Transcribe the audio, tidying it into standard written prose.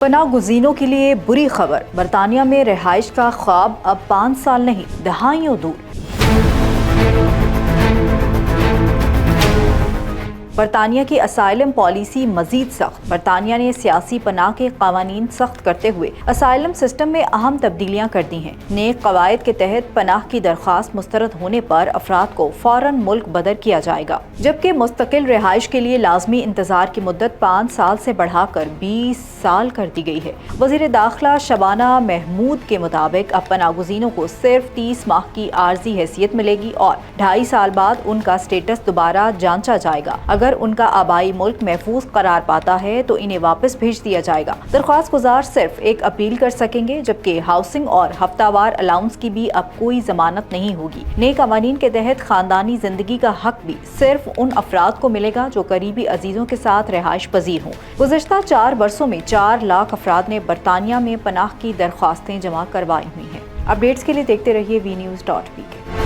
پناہ گزینوں کے لیے بری خبر، برطانیہ میں رہائش کا خواب اب 5 سال نہیں دہائیوں دور۔ برطانیہ کی اسائلم پالیسی مزید سخت، برطانیہ نے سیاسی پناہ کے قوانین سخت کرتے ہوئے اسائلم سسٹم میں اہم تبدیلیاں کر دی ہیں۔ نئے قواعد کے تحت پناہ کی درخواست مسترد ہونے پر افراد کو فوراً ملک بدر کیا جائے گا، جبکہ مستقل رہائش کے لیے لازمی انتظار کی مدت 5 سال سے بڑھا کر 20 سال کر دی گئی ہے۔ وزیر داخلہ شبانہ محمود کے مطابق اب پناہ گزینوں کو صرف 30 ماہ کی عارضی حیثیت ملے گی اور 2.5 سال بعد ان کا سٹیٹس دوبارہ جانچا جائے گا۔ اگر ان کا آبائی ملک محفوظ قرار پاتا ہے تو انہیں واپس بھیج دیا جائے گا۔ درخواست گزار صرف ایک اپیل کر سکیں گے، جبکہ ہاؤسنگ اور ہفتہ وار الاؤنس کی بھی اب کوئی ضمانت نہیں ہوگی۔ نئے قوانین کے تحت خاندانی زندگی کا حق بھی صرف ان افراد کو ملے گا جو قریبی عزیزوں کے ساتھ رہائش پذیر ہوں۔ گزشتہ 4 برسوں میں 4 لاکھ افراد نے برطانیہ میں پناہ کی درخواستیں جمع کروائی ہوئی ہیں۔ اپڈیٹس کے لیے دیکھتے رہیے vnews.pk۔